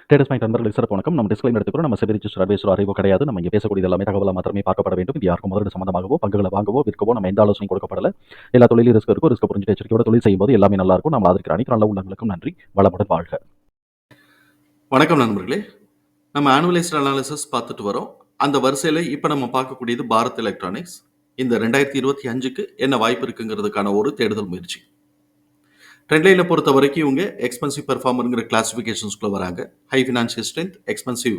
Traders point நண்பர்களுக்கு சிறப்பு வணக்கம். நம்ம டிஸ்க்ளைமர் எடுத்துக்கிறோம். நம்ம செபி ரிஜிஸ்டர் அட்வைசர் அறிவோ கிடையாது. நம்ம இங்கே பேசக்கூடியது எல்லாமே தகவலாக மாத்திரமே பார்க்கப்பட வேண்டும். இது யாருக்கும் முதலீடு சம்பந்தமாகவோ பங்குகளை வாங்கவோ விற்கவோ நம்ம எந்த ஆலோசனையும் கொடுக்கப்படல. எல்லா தொழிலும் ரிஸ்க் இருக்கும். ரிஸ்க் புரிஞ்சு எச்சரிக்கையோட தொழில் செய்யும்போது எல்லாமே நல்லா இருக்கும். நம்ம ஆதரிக்கிற அனைத்து நல்ல உள்ளங்களுக்கும் நன்றி. வளமுடன் வாழ்க. வணக்கம் நண்பர்களே. நம்ம ஆனுவலைஸ்ட் அனாலிசிஸ் பார்த்துட்டு வரோம். அந்த வரிசையில் இப்போ நம்ம பார்க்கக்கூடியது பாரத் எலக்ட்ரானிக்ஸ். இந்த 2025க்கு என்ன வாய்ப்பு இருக்குங்கிறதுக்கான ஒரு தேடுதல் முயற்சி. ட்ரெண்ட்லைனை பொறுத்த வரைக்கும் இவங்க எக்ஸ்பென்சிவ் பெர்ஃபார்மருங்கிற கிளாசிஃபிகேஷன்ஸ்குள்ளே வராங்க. High financial strength, expensive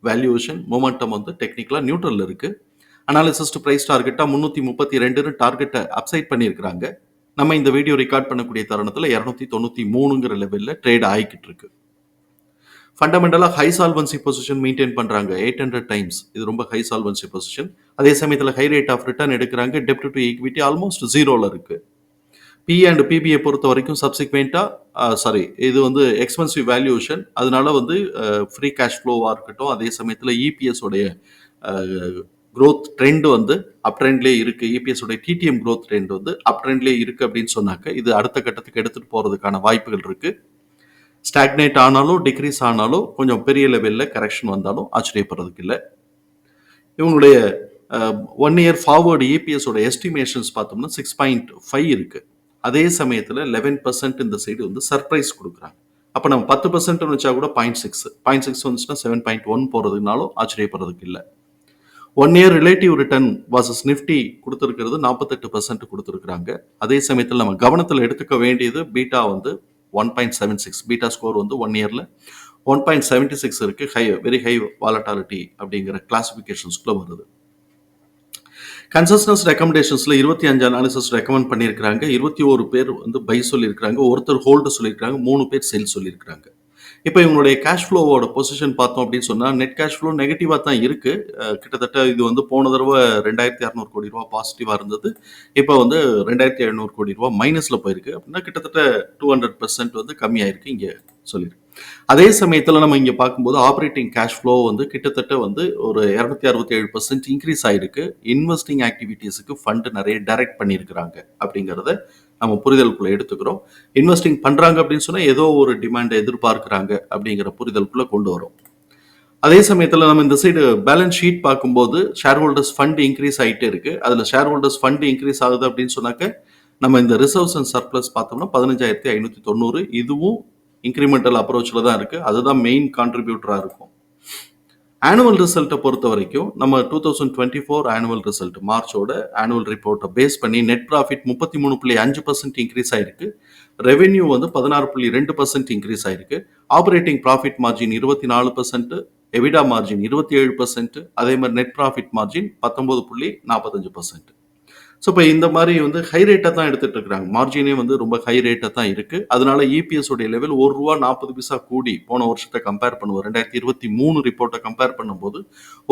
valuation, momentum வந்து டெக்னிக்கலாக நியூட்ரல் இருக்குது. அனாலிசிஸ்ட் ப்ரைஸ் டார்கெட்டாக 332 டார்கெட்டை அப்சைட் பண்ணியிருக்கிறாங்க. நம்ம இந்த வீடியோ ரெக்கார்ட் பண்ணக்கூடிய தருணத்தில் 293ங்கிற லெவலில் ட்ரேட் ஆகிக்கிட்டு இருக்கு. ஃபண்டமெண்டலாக ஹை சால்வன்சி பொசிஷன் மெயின்டைன் பண்ணுறாங்க. 800 டைம்ஸ், இது ரொம்ப ஹை சால்வன்சி பொசிஷன். அதே சமயத்தில் ஹை ரேட் ஆஃப் ரிட்டர்ன் எடுக்கிறாங்க. டெப்ட் டு ஈக்விட்டி ஆல்மோஸ்ட் ஜீரோவில் இருக்குது. பி அண்ட் பிபிஐ பொறுத்த வரைக்கும் சப்சிக்வெண்ட்டாக இது வந்து எக்ஸ்பென்சிவ் வேல்யூஷன், அதனால வந்து ஃப்ரீ கேஷ் ஃப்ளோவாக இருக்கட்டும், அதே சமயத்தில் இபிஎஸ் உடைய க்ரோத் ட்ரெண்ட் வந்து அப் ட்ரெண்ட்லேயே இருக்குது. இபிஎஸ் உடைய டிடிஎம் க்ரோத் ட்ரெண்ட் வந்து அப் ட்ரெண்ட்லேயே இருக்குது அப்படின்னு சொன்னாக்க இது அடுத்த கட்டத்துக்கு எடுத்துகிட்டு போகிறதுக்கான வாய்ப்புகள் இருக்குது. ஸ்டாக்னேட் ஆனாலும் டிக்ரீஸ் ஆனாலும் கொஞ்சம் பெரிய லெவலில் கரெக்ஷன் வந்தாலும் ஆச்சரியப்படுறதுக்கு இல்லை. இவங்களுடைய 1 இயர் ஃபார்வர்டு இபிஎஸோட எஸ்டிமேஷன்ஸ் பார்த்தோம்னா 6.5 இருக்குது. அதே சமயத்தில் 11% இந்த சைடு வந்து சர்ப்ரைஸ் கொடுக்குறாங்க. அப்போ நம்ம 10% வச்சா கூட 0.6 வந்துச்சுன்னா 7.1 போகிறதுனாலும் ஆச்சரியப்படுறதுக்கு இல்லை. 1 year relative return versus Nifty கொடுத்துருக்கிறது 48% கொடுத்துருக்குறாங்க. அதே சமயத்தில் நம்ம கவனத்தில் எடுத்துக்க வேண்டியது பீட்டா வந்து 1.76, பீட்டா ஸ்கோர் வந்து 1 இயரில் 1.76 இருக்குது. வெரி ஹை வாலட்டாலிட்டி அப்படிங்கிற கிளாசிஃபிகேஷன்ஸ்குள்ளே வருது. கன்சஸ்னஸ் ரெக்கமெண்டேஷன்ஸில் 25 அனாலிசிஸ் ரெக்கமெண்ட் பண்ணியிருக்கிறாங்க. 21 பேர் வந்து பை சொல்லியிருக்கிறாங்க, ஒருத்தர் ஹோல்டு சொல்லியிருக்கிறாங்க, 3 பேர் செல் சொல்லியிருக்கிறாங்க. இப்போ இவங்களுடைய கேஷ் ஃப்ளோவோட பொசிஷன் பார்த்தோம் அப்படின்னு சொன்னால் நெட் கேஷ் ஃப்ளோ நெகட்டிவாக தான் இருக்குது. கிட்டத்தட்ட இது வந்து போன தடவை 2200 கோடி ரூபா பாசிட்டிவாக இருந்தது. இப்போ வந்து 2700 கோடி ரூபா மைனஸில் போயிருக்கு. அப்படின்னா கிட்டத்தட்ட 200% வந்து கம்மியாயிருக்கு இங்கே சொல்லியிருக்கு. அதே சமயத்தில் நம்ம இங்கே பார்க்கும்போது ஆப்ரேட்டிங் கேஷ் ஃப்ளோ வந்து கிட்டத்தட்ட வந்து ஒரு 267% இன்க்ரீஸ் ஆகிருக்கு. இன்வெஸ்டிங் ஆக்டிவிட்டீஸுக்கு ஃபண்டு நிறைய டைரக்ட் பண்ணியிருக்கிறாங்க அப்படிங்கிறத நம்ம புரிதலுக்குள்ளே எடுத்துக்கிறோம். இன்வெஸ்டிங் பண்ணுறாங்க அப்படின்னு சொன்னால் ஏதோ ஒரு டிமாண்டை எதிர்பார்க்குறாங்க அப்படிங்கிற புரிதலுக்குள்ளே கொண்டு வரும். அதே சமயத்தில் நம்ம இந்த சைடு பேலன்ஸ் ஷீட் பார்க்கும்போது ஷேர் ஹோல்டர்ஸ் ஃபண்ட் இன்க்ரீஸ் ஆகிட்டே இருக்குது. அதில் ஷேர் ஹோல்டர்ஸ் ஃபண்ட் இன்க்ரீஸ் ஆகுது அப்படின்னு சொன்னாக்க நம்ம இந்த ரிசர்வ்ஸ் அண்ட் சர்ப்ளஸ் பார்த்தோம்னா 15,590, இதுவும் இன்க்ரிமெண்டல் அப்ரோச்சில் தான் இருக்குது. அதுதான் மெயின் கான்ட்ரிபியூட்டராக இருக்கும். ஆனுவல் ரிசல்ட்டை பொறுத்த வரைக்கும் நம்ம 2024 ஆனுவல் ரிசல்ட் மார்ச்சோட ஆனுவல் ரிப்போர்ட்டை பேஸ் பண்ணி நெட் ப்ராஃபிட் 33.5% இன்க்ரீஸ் ஆயிருக்கு. ரெவென்யூ வந்து 16.2% இன்க்ரீஸ் ஆயிருக்கு. Operating profit margin 24%, EBITDA margin 27%, அதே மாதிரி நெட் ப்ராஃபிட் மார்ஜின் 19.45%. ஸோ இப்போ இந்த மாதிரி வந்து ஹை ரேட்டாக தான் எடுத்துகிட்டு இருக்கிறாங்க. மார்ஜினே வந்து ரொம்ப ஹை ரேட்டாக தான் இருக்குது. அதனால இபிஎஸ் உடைய லெவல் ₹1.40 கூடி போன வருஷத்தை கம்பேர் பண்ணுவோம். 2023 ரிப்போர்ட்டை கம்பேர் பண்ணும்போது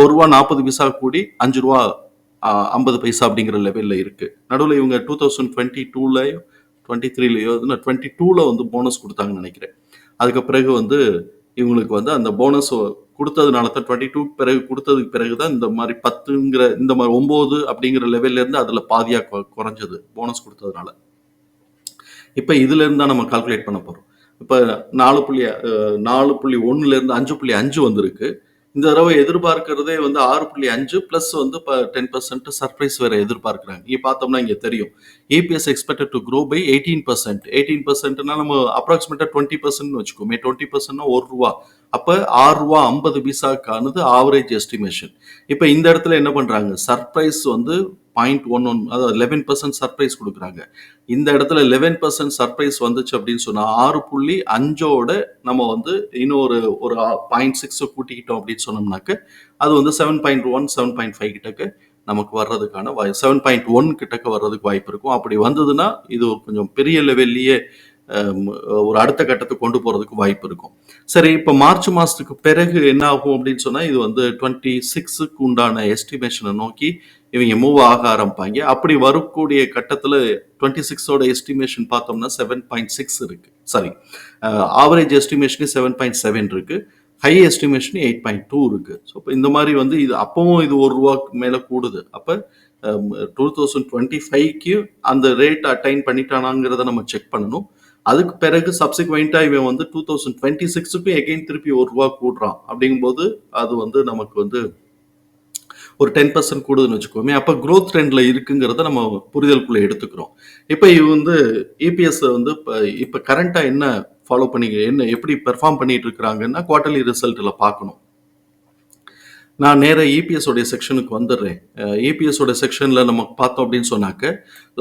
₹1.40 கூடி ₹5.50 அப்படிங்கிற லெவலில் இருக்குது. நடுவில் இவங்க 2022லையோ 23லையோ 22ல் வந்து போனஸ் கொடுத்தாங்கன்னு நினைக்கிறேன். அதுக்கு பிறகு வந்து இவங்களுக்கு வந்து அந்த போனஸ் கொடுத்ததுனால தான் 22 பிறகு கொடுத்ததுக்கு பிறகு தான் இந்த மாதிரி 10ங்கிற இந்த மாதிரி 9 அப்படிங்கிற லெவல்லேருந்து அதில் பாதியாக குறைஞ்சது போனஸ் கொடுத்ததுனால. இப்போ இதுலேருந்து தான் நம்ம கால்குலேட் பண்ண போகிறோம். இப்போ 4.1லேருந்து 5.5 வந்திருக்கு. இந்த தடவை எதிர்பார்க்கிறதே வந்து 6.5 ப்ளஸ் வந்து இப்போ 10% சர்ப்ரைஸ் வேறு எதிர்பார்க்குறாங்க. இங்கே பார்த்தோம்னா இங்கே தெரியும் EPS expected to grow by 18%. 18%னா நம்ம அப்ராக்சிமேட்டாக 20% வச்சுக்கோமே. 20%னா ₹1. அப்போ ₹6.50 ஆவரேஜ் எஸ்டிமேஷன். இப்போ இந்த இடத்துல என்ன பண்ணுறாங்க, சர்ப்ரைஸ் வந்து 0.11, அதாவது 11% சர்ப்ரைஸ் கொடுக்குறாங்க. இந்த இடத்துல 11% சர்ப்ரைஸ் வந்துச்சு அப்படின்னு சொன்னால் 6.5ஓட நம்ம வந்து இன்னொரு 0.6 கூட்டிக்கிட்டோம் அப்படின்னு சொன்னோம்னாக்க அது வந்து 7.1 7.5 கிட்டக்க நமக்கு வர்றதுக்கான 7.1 கிட்டக்க வர்றதுக்கு வாய்ப்பு இருக்கும். அப்படி வந்ததுன்னா இது கொஞ்சம் பெரிய லெவல்லையே ஒரு அடுத்த கட்டத்துக்கு கொண்டு போகிறதுக்கு வாய்ப்பு இருக்கும். சரி, இப்போ மார்ச் மாதத்துக்கு பிறகு என்ன ஆகும் அப்படின்னு சொன்னால் இது வந்து 26க்கு உண்டான எஸ்டிமேஷனை நோக்கி இவங்க மூவ் ஆக ஆரம்பிப்பாங்க. அப்படி வரக்கூடிய கட்டத்தில் 26ஓட எஸ்டிமேஷன் பார்த்தோம்னா 7.6 இருக்குது. சாரி, ஆவரேஜ் எஸ்டிமேஷனே 7.7 இருக்குது. ஹை எஸ்டிமேஷன் 8.2 இருக்குது. ஸோ இப்போ இந்த மாதிரி வந்து இது அப்பவும் இது ₹1 மேலே கூடுது. அப்போ 2025க்கு அந்த ரேட் அட்டைன் பண்ணிட்டானாங்கிறத நம்ம செக் பண்ணணும். அதுக்கு பிறகு சப்சிக்வெண்டா இவன் வந்து 2026க்கும் எகைன் திருப்பி ₹1 கூடுறான் அப்படிங்கும்போது அது வந்து நமக்கு வந்து ஒரு 10% கூடுதுன்னு வச்சுக்கோமே. அப்ப குரோத் ட்ரெண்ட்ல இருக்குங்கிறத நம்ம புரிதலுக்குள்ள எடுத்துக்கிறோம். இப்ப இது வந்து இபிஎஸ் வந்து இப்ப கரண்டா என்ன ஃபாலோ பண்ணி என்ன எப்படி பெர்ஃபார்ம் பண்ணிட்டு இருக்காங்கன்னா குவார்ட்டர்லி ரிசல்ட்ல பார்க்கணும். நான் நேரா இபிஎஸ் உடைய செக்ஷனுக்கு வந்துடுறேன். இபிஎஸ் உடைய செக்ஷன்ல நம்ம பார்த்தோம் அப்படின்னு சொன்னாக்க,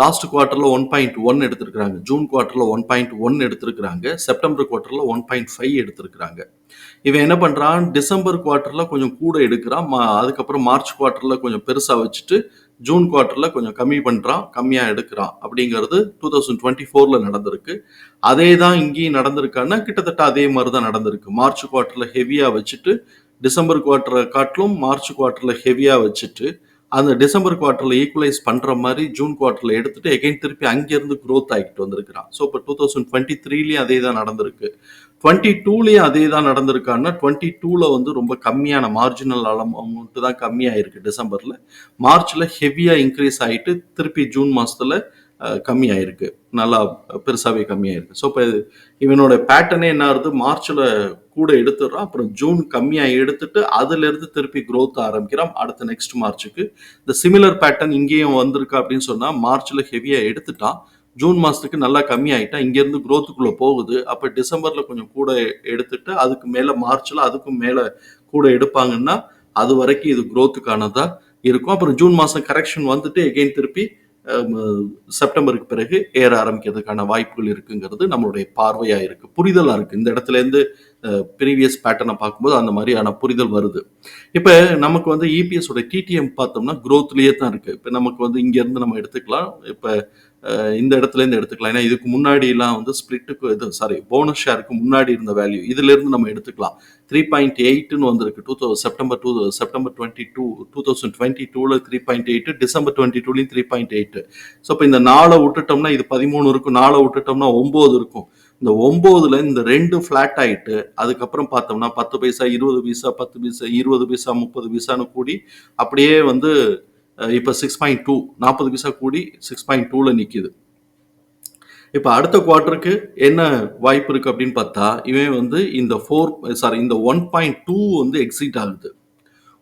லாஸ்ட் குவார்ட்டர்ல 1.1 எடுத்திருக்கிறாங்க. ஜூன் குவார்ட்டர்ல 1.1 எடுத்திருக்கிறாங்க. செப்டம்பர் குவார்ட்டர்ல 1.5 எடுத்திருக்கிறாங்க. இவன் என்ன பண்றான், டிசம்பர் குவார்ட்டர்ல கொஞ்சம் கூட எடுக்கிறான். அதுக்கப்புறம் மார்ச் குவார்ட்டர்ல கொஞ்சம் பெருசா வச்சுட்டு, ஜூன் குவார்ட்டர்ல கொஞ்சம் கம்மி பண்றான், கம்மியா எடுக்கிறான் அப்படிங்கிறது 2024ல நடந்திருக்கு. அதே தான் இங்கேயும் நடந்திருக்கான்னா கிட்டத்தட்ட அதே மாதிரி தான் நடந்திருக்கு. மார்ச் குவார்ட்டர்ல ஹெவியா வச்சுட்டு, டிசம்பர் குவார்ட்டரை காட்டிலும் மார்ச் குவார்ட்டர்ல ஹெவியா வச்சுட்டு, அந்த டிசம்பர் குவார்ட்டர்ல ஈக்குவலைஸ் பண்ற மாதிரி ஜூன் குவார்ட்டர்ல எடுத்துட்டு எகைன் திருப்பி அங்கிருந்து growth ஆகிட்டு வந்திருக்கிறான். ஸோ இப்போ 2023லயும் அதே தான் நடந்திருக்கு. 22லயும் அதே தான் நடந்திருக்கான்னா 22ல வந்து ரொம்ப கம்மியான மார்ஜினல் அமௌண்ட் தான் கம்மியாயிருக்கு டிசம்பர்ல. மார்ச்ல ஹெவியா இன்க்ரீஸ் ஆயிட்டு திருப்பி ஜூன் மாசத்துல கம்மியாயிருக்கு. நல்லா பெருசாவே கம்மியாயிருக்கு. ஸோ இப்போ இவனோட பேட்டர்னே என்ன ஆகுது, மார்ச்ல கூட எடுத்துடுறான், அப்புறம் ஜூன் கம்மியா எடுத்துட்டு அதுல இருந்து திருப்பி growth ஆரம்பிக்கிறான் அடுத்த நெக்ஸ்ட் மார்ச்சுக்கு. இந்த சிமிலர் பேட்டர்ன் இங்கேயும் வந்திருக்கா அப்படின்னு சொன்னா மார்ச்ல ஹெவியா எடுத்துட்டான், ஜூன் மாசத்துக்கு நல்லா கம்மியாயிட்டா, இங்க இருந்து growthக்குள்ள போகுது. அப்ப டிசம்பர்ல கொஞ்சம் கூட எடுத்துட்டு அதுக்கு மேல மார்ச்ல அதுக்கும் மேல கூட எடுப்பாங்கன்னா அது வரைக்கும் இது growthக்கானதா இருக்கும். அப்புறம் ஜூன் மாசம் கரெக்ஷன் வந்துட்டு எகைன் திருப்பி செப்டம்பருக்கு பிறகு ஏற ஆரம்பிக்கிறதுக்கான வாய்ப்புகள் இருக்குங்கிறது நம்மளுடைய பார்வையா இருக்கு, புரிதலா இருக்கு. இந்த இடத்துல இருந்து ப்ரீவியஸ் பேட்டர்னை பார்க்கும்போது அந்த மாதிரியான புரிதல் வருது. இப்ப நமக்கு வந்து இபிஎஸ் உடைய டிடிஎம் பார்த்தோம்னா growthலயே தான் இருக்கு. இப்ப நமக்கு வந்து இங்க இருந்து நம்ம எடுத்துக்கலாம். இப்ப இந்த இடத்துல இருந்து எடுத்துக்கலாம். ஏன்னா இதுக்கு முன்னாடி எல்லாம் வந்து ஸ்பிளிட்டுக்கு இது போனஸ் ஷேருக்கு முன்னாடி இருந்த வேல்யூ இதுல இருந்து நம்ம எடுத்துக்கலாம். 3.8ன்னு வந்திருக்கு செப்டம்பர் 2022ல 3.8, டிசம்பர் 22லயும் 3.8. ஸோ இப்போ இந்த 4 விட்டுட்டோம்னா இது 13 இருக்கும், 4 விட்டுட்டோம்னா 9 இருக்கும். இந்த 9ல இந்த 2 ஃபிளாட் ஆயிட்டு அதுக்கப்புறம் பார்த்தோம்னா 10 பைசா, 20 பைசா, 10 பைசா, 20 பைசா, 30 பைசான்னு கூடி அப்படியே வந்து இப்போ 6.2 40 பைசா கூடி 6.2ல நிக்குது. இப்ப அடுத்த குவார்ட்டருக்கு என்ன வாய்ப்பு இருக்கு அப்படின்னு பார்த்தா, இவன் வந்து இந்த இந்த 1.2 வந்து எக்ஸிட் ஆகுது.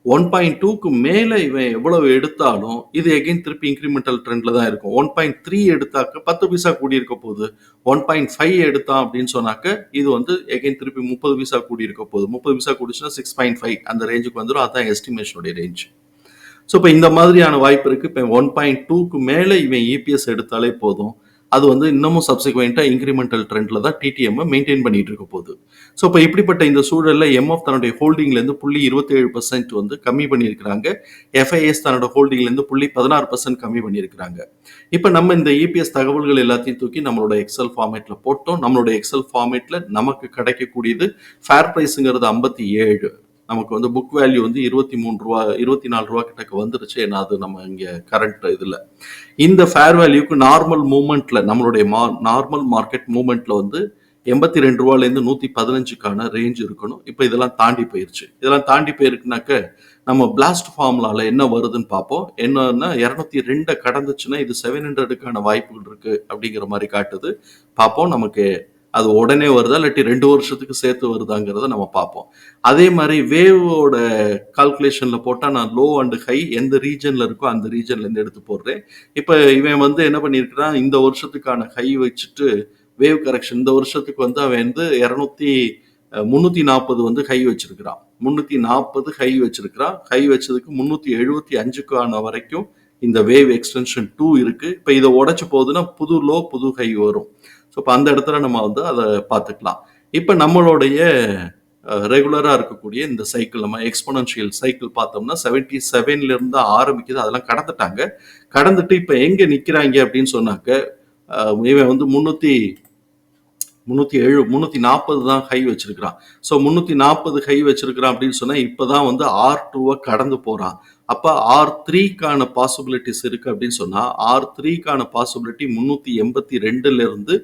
1.2க்கு மேல இவன் எவ்வளவு எடுத்தாலும் இது எகைன் திருப்பி இன்க்ரிமெண்டல் ட்ரெண்ட்ல தான் இருக்கும். 1.3 எடுத்தாக்க 10 பைசா கூடி இருக்க போகுது. 1.5 எடுத்தான் அப்படின்னு சொன்னாக்க இது வந்து எகைன் திருப்பி 30 பைசா கூடி இருக்க போகுது. 30 பைசா கூடிச்சுன்னா 6.5 அந்த ரேஞ்சுக்கு வந்துடும். அதான் எஸ்டிமேஷனுடைய ரேஞ்ச். ஸோ இப்போ இந்த மாதிரியான வாய்ப்பு இருக்கு. இப்போ 1.2க்கு மேல இவன் இபிஎஸ் எடுத்தாலே போதும், அது வந்து இன்னமும் சப்சிக்வெண்டா இன்க்ரிமெண்டல் ட்ரெண்ட்ல தான் டிடிஎம் மெயின்டைன் பண்ணிட்டு இருக்க போகுது. ஸோ இப்போ இப்படிப்பட்ட இந்த சூழல்ல எம்எஃப் தன்னுடைய ஹோல்டிங்ல இருந்து 0.27% வந்து கம்மி பண்ணியிருக்கிறாங்க. எஃப்ஐஎஸ் தன்னோட ஹோல்டிங்ல இருந்து 0.16% கம்மி பண்ணியிருக்கிறாங்க. இப்போ நம்ம இந்த இபிஎஸ் தகவல்கள் எல்லாத்தையும் தூக்கி நம்மளோட எக்ஸல் ஃபார்மேட்ல போட்டோம். நம்மளோட எக்ஸல் ஃபார்மேட்ல நமக்கு கிடைக்கக்கூடியது ஃபேர் பிரைஸுங்கிறது 57, நமக்கு வந்து புக் வேல்யூ வந்து ₹23 ₹24 கிட்டக்கு வந்துருச்சு. ஏன்னா அது நம்ம இங்க கரண்ட் இதுல இந்த ஃபேர் வேல்யூக்கு நார்மல் மூவ்மெண்ட்ல நம்மளுடைய நார்மல் மார்க்கெட் மூவ்மெண்ட்ல வந்து ₹82லேருந்து 115க்கான ரேஞ்ச் இருக்கணும். இப்போ இதெல்லாம் தாண்டி போயிருச்சு. இதெல்லாம் தாண்டி போயிருக்குனாக்க நம்ம பிளாஸ்ட் ஃபார்முலால என்ன வருதுன்னு பார்ப்போம். என்னன்னா 202 கடந்துச்சுன்னா இது 700க்கான வாய்ப்புகள் இருக்கு அப்படிங்கிற மாதிரி காட்டுது. பார்ப்போம் நமக்கு அது உடனே வருதா இல்லாட்டி 2 வருஷத்துக்கு சேர்த்து வருதாங்கிறத நம்ம பார்ப்போம். அதே மாதிரி வேவோட கால்குலேஷன்ல போட்டா நான் லோ அண்ட் ஹை எந்த ரீஜன்ல இருக்கோ அந்த ரீஜன்ல இருந்து எடுத்து போடுறேன். இப்ப இவன் வந்து என்ன பண்ணியிருக்கிறான், இந்த வருஷத்துக்கான ஹை வச்சுட்டு வேவ் கரெக்ஷன் இந்த வருஷத்துக்கு வந்து அவன் வந்து 340 வந்து ஹை வச்சிருக்கிறான். 340 ஹை வச்சிருக்கிறான். ஹை வச்சதுக்கு 375க்கான வரைக்கும் இந்த வேவ் எக்ஸ்டென்ஷன் 2 இருக்கு. இப்ப இதை உடைச்சு போகுதுன்னா புது லோ புது ஹை வரும். ஸோ இப்போ அந்த இடத்துல நம்ம வந்து அதை பார்த்துக்கலாம். இப்போ நம்மளுடைய ரெகுலரா இருக்கக்கூடிய இந்த சைக்கிள் நம்ம எக்ஸ்போனன்ஷியல் சைக்கிள் பார்த்தோம்னா 77ல இருந்து ஆரம்பிக்குது. அதெல்லாம் கடந்துட்டாங்க. கடந்துட்டு இப்போ எங்க நிக்கிறாங்க அப்படின்னு சொன்னாக்க இவன் வந்து 340 தான் ஹை வச்சிருக்கிறான். ஸோ 340 ஹை வச்சிருக்கிறான் அப்படின்னு சொன்னா இப்பதான் வந்து R2 கடந்து போறான். அப்ப R3க்கான பாசிபிலிட்டிஸ் இருக்கு அப்படின்னு சொன்னா R3க்கான பாசிபிலிட்டி 382ல இருந்து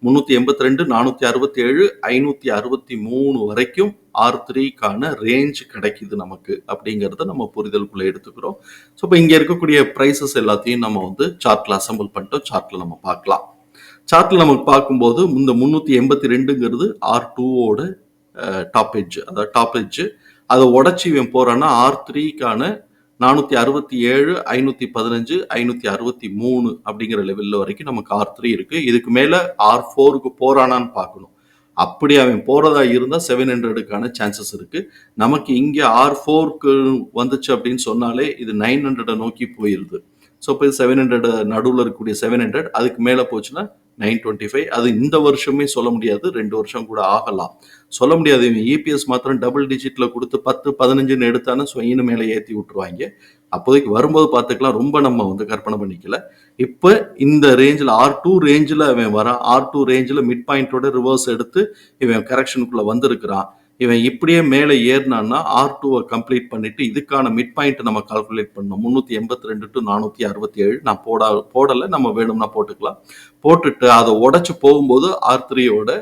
382, 467, 563 வரைக்கும் R3க்கான ரேஞ்ச் கிடைக்குது நமக்கு அப்படிங்கறத நம்ம புரிதலுக்குள்ள எடுத்துக்கிறோம். ஸோ இப்போ இங்க இருக்கக்கூடிய பிரைசஸ் எல்லாத்தையும் நம்ம வந்து சார்ட்ல அசம்பிள் பண்ணிட்டோம். சார்ட்ல நம்ம பார்க்கலாம். சார்ட்ல நமக்கு பார்க்கும்போது இந்த 382ங்கிறது R2ஓட டாப் எட்ஜ், அதாவது டாப் எட்ஜ். அதை உடச்சி இவன் போறான்னா R3க்கான 467, 515, 563 அப்படிங்கிற லெவல்ல வரைக்கும் நமக்கு R3 இருக்கு. இதுக்கு மேல R4க்கு போறானான்னு பார்க்கணும். அப்படி அவன் போறதா இருந்தா 700க்கான சான்சஸ் இருக்கு. நமக்கு இங்க R4க்கு வந்துச்சு அப்படின்னு சொன்னாலே இது 900 நோக்கி போயிருது. ஸோ இப்போ 700 நடுவில் இருக்கக்கூடிய 700, அதுக்கு மேலே போச்சுன்னா 925. அது இந்த வருஷமே சொல்ல முடியாது, 2 வருஷம் கூட ஆகலாம். சொல்ல முடியாது. இவன் இபிஎஸ் மாத்திரம் டபுள் டிஜிட்ல கொடுத்து 10, 15ன்னு எடுத்தானே ஸ்வயின்னு மேலே ஏற்றி விட்டுருவாங்க. அப்போதைக்கு வரும்போது பார்த்துக்கலாம். ரொம்ப நம்ம கற்பனை பண்ணிக்கல. இப்போ இந்த ரேஞ்சில் R2 ரேஞ்சில் அவன் வரான். R2 ரேஞ்சில் மிட் பாயிண்டோட ரிவர்ஸ் எடுத்து இவன் கரெக்ஷனுக்குள்ள வந்திருக்கிறான். இவன் இப்படியே மேலே ஏறினான்னா R2வை கம்ப்ளீட் பண்ணிட்டு இதுக்கான மிட் பாயிண்ட் நம்ம கால்குலேட் பண்ணணும். 382 to 467. நான் போடலை, நம்ம வேணும்னா போட்டுக்கலாம். போட்டுட்டு அதை உடச்சு போகும்போது R3யோட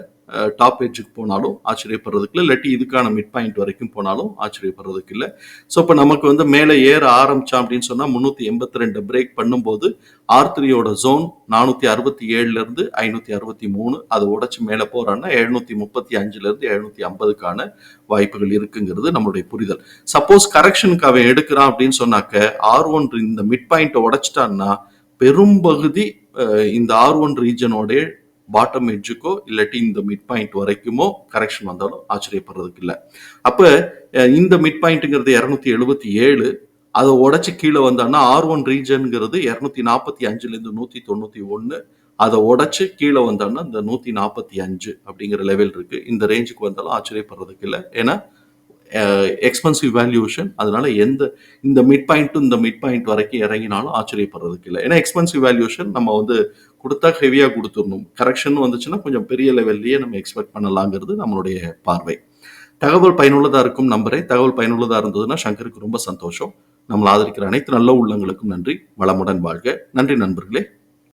டாப் எட்ஜுக்கு போனாலும் ஆச்சரியப்படுறதுக்கு இல்லை, இல்லாட்டி இதுக்கான மிட் பாயிண்ட் வரைக்கும் போனாலும் ஆச்சரியப்படுறதுக்கு இல்லை. ஸோ இப்போ நமக்கு மேலே ஏற ஆரம்பிச்சான் அப்படின்னு சொன்னால் 382 பிரேக் பண்ணும்போது R3யோட ஜோன் 467லேருந்து 563, அதை உடச்சி மேலே போறான்னா 735லேருந்து 750க்கான வாய்ப்புகள் இருக்குங்கிறது நம்மளுடைய புரிதல். சப்போஸ் கரெக்ஷனுக்கு அவன் எடுக்கிறான் அப்படின்னு சொன்னாக்க R1 இந்த மிட் பாயிண்ட்டை உடைச்சிட்டான்னா பெரும்பகுதி இந்த R1 ரீஜனோட பாட்டம் எட்ஜுக்கோ இல்லாட்டி இந்த மிட் பாயிண்ட் வரைக்குமோ கரெக்ஷன் வந்தாலும் ஆச்சரியப்படுறதுக்கு இல்லை. அப்போ இந்த மிட் பாயிண்ட்டுங்கிறது 277, அதை உடச்சி கீழே வந்தான்னா R1 ரீஜனுங்கிறது 245லேருந்து 191, அதை உடச்சி கீழே வந்தான்னா இந்த 145 அப்படிங்கிற லெவல் இருக்கு. இந்த ரேஞ்சுக்கு வந்தாலும் ஆச்சரியப்படுறதுக்கு இல்லை. ஏன்னா எக்ஸ்பென்சிவ் வேல்யூஷன். அதனால இந்த மிட் பாயிண்ட் இந்த மிட் பாயிண்ட் வரைக்கும் இறங்கினாலும் ஆச்சரியப்படுறதுக்கு இல்லை. ஏன்னா எக்ஸ்பென்சிவ் வேல்யூஷன் நம்ம கொடுத்தா ஹெவியாக கொடுத்துடணும். கரெக்ஷன் வந்துச்சுன்னா கொஞ்சம் பெரிய லெவல்லையே நம்ம எக்ஸ்பெக்ட் பண்ணலாங்கிறது நம்மளுடைய பார்வை. தகவல் பயனுள்ளதாக இருக்கும் நம்புறேன். தகவல் பயனுள்ளதாக இருந்ததுன்னா சங்கருக்கு ரொம்ப சந்தோஷம். நம்மளை ஆதரிக்கிற அனைத்து நல்ல உள்ளங்களுக்கும் நன்றி. வளமுடன் வாழ்க. நன்றி நண்பர்களே.